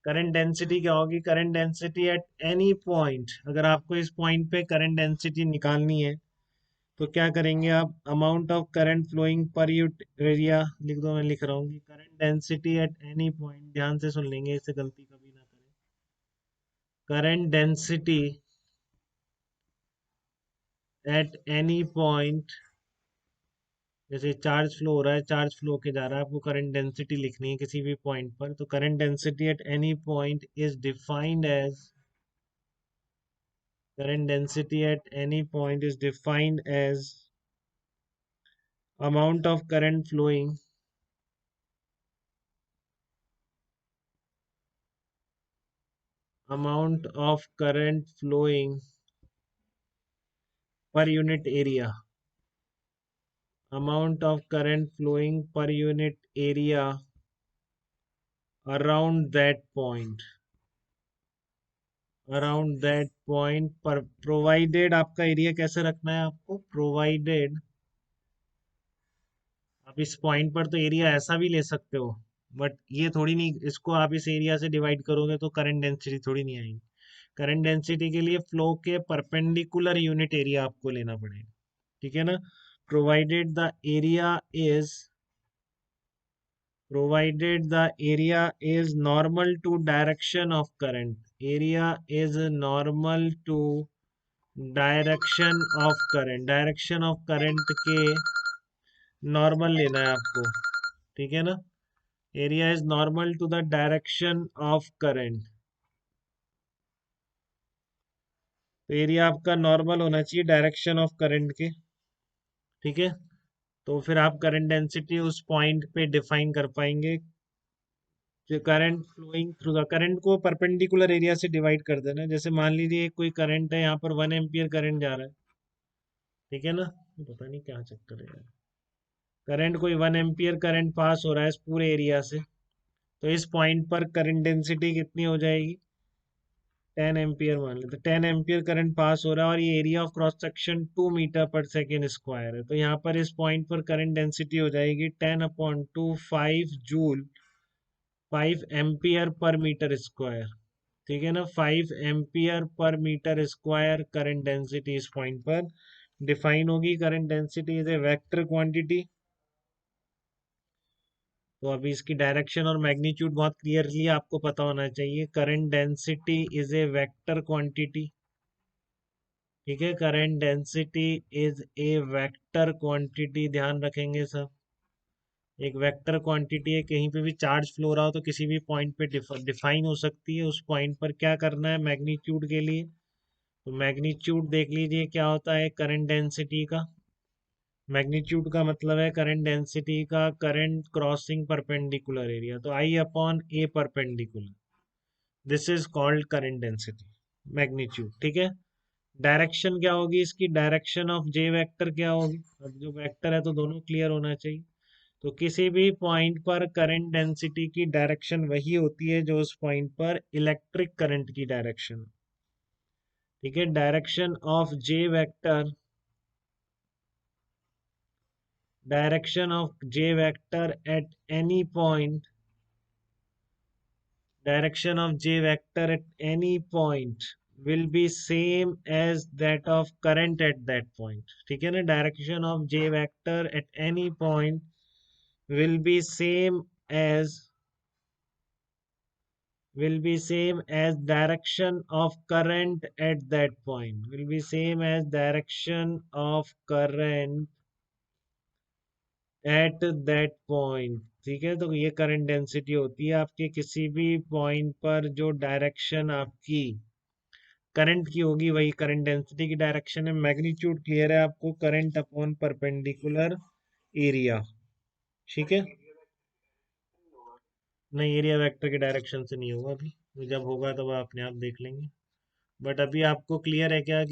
Current density क्या होगी? Current density at any point, अगर आपको इस पॉइंट पे करंट डेंसिटी निकालनी है तो क्या करेंगे आप? Amount of current flowing per unit area लिख दो, मैं लिख रहा हूँ कि current density at any point, ध्यान से सुन लेंगे, इससे गलती कभी ना करें। Current density at any point, जैसे चार्ज फ्लो हो रहा है, चार्ज फ्लो के जा रहा है, आपको करंट डेंसिटी लिखनी है किसी भी पॉइंट पर, तो current density at any point is defined as, current density at any point is defined as amount of current flowing amount of current flowing per unit area, amount of current flowing per unit area around that point, around that point पर provided, आपका area कैसे रखना है आपको? provided, आप इस point पर तो एरिया ऐसा भी ले सकते हो, बट ये थोड़ी नहीं, इसको आप इस एरिया से डिवाइड करोगे तो करंट डेंसिटी थोड़ी नहीं आएगी। करंट डेंसिटी के लिए फ्लो के परपेंडिकुलर यूनिट एरिया आपको लेना पड़ेगा, ठीक है ना? Provided the area is, provided the area is normal to direction of current, area is normal to direction of current, direction of current के नॉर्मल लेना है आपको, ठीक है ना? Area is normal to the direction of current, तो area आपका normal होना चाहिए डायरेक्शन ऑफ करंट के, ठीक है? तो फिर आप करंट डेंसिटी उस पॉइंट पे डिफाइन कर पाएंगे। जो current flowing through the, current को परपेंडिकुलर एरिया से डिवाइड कर देना, जैसे मान लीजिए कोई करंट है यहाँ पर 1 एम्पियर करंट जा रहा है, ठीक है ना? पता नहीं क्या चक्कर है यार, करंट कोई 1 एम्पियर करंट पास हो रहा है इस पूरे एरिया से, तो इस पॉइंट पर करंट डेंसिटी कितनी हो जाएगी? 10 एम्पियर मान लेते, 10 एम्पियर करंट पास हो रहा है और ये area of cross section 2 meter per second square है, तो यहाँ पर इस पॉइंट पर करंट डेंसिटी हो जाएगी 10/2 5 joule 5 ampere per metre square, ठीक है ना? 5 ampere per metre square current density इस पॉइंट पर डिफाइन होगी। Current density is a vector quantity, तो अभी इसकी डायरेक्शन और मैग्नीट्यूड बहुत क्लियरली आपको पता होना चाहिए। Current density is a vector quantity, ठीक है? Current density is a vector quantity, ध्यान रखेंगे सब, एक वेक्टर क्वांटिटी है, कहीं पे भी चार्ज फ्लो रहा हो तो किसी भी पॉइंट पे डिफाइन हो सकती है, उस पॉइंट पर क्या करना है मैग्नीट्यूड के लिए? तो मैग्नीट्यूड देख लीजिए क्या होता है करंट डेंसिटी का, मैग्नीट्यूड का मतलब है करंट डेंसिटी का करंट क्रॉसिंग परपेंडिकुलर एरिया, तो I upon a perpendicular, this is called current density, magnitude, ठीक है? डायरेक्शन क्या होगी इसकी? डायरेक्शन ऑफ जे वेक्टर क्या होगी? अब जो वेक्टर है तो दोनों क्लियर होना चाहिए, तो किसी भी पॉइंट पर करंट डेंसिटी की डायरेक्शन वही होती है जो उस पॉइंट पर इलेक्ट्रिक करंट की डायरेक्शन, ठीक है? Direction of J vector, direction of J vector eight any point, direction of j vector at any point will be same as that of current at that point, ठीक है ना? direction of j vector at any point will be same as, will be same as direction of current at that point, will be same as direction of current at that point, ठीक है? तो ये current density होती है आपके किसी भी point पर जो डायरेक्शन आपकी करंट की होगी वही करंट डेंसिटी की डायरेक्शन है। मैग्नीट्यूड क्लियर है आपको, करंट अपॉन परपेंडिकुलर एरिया, ठीक है? नहीं, एरिया वेक्टर के डायरेक्शन से नहीं होगा, अभी जब होगा तब आप अपने आप देख लेंगे, बट अभी आपको क्लियर है क्या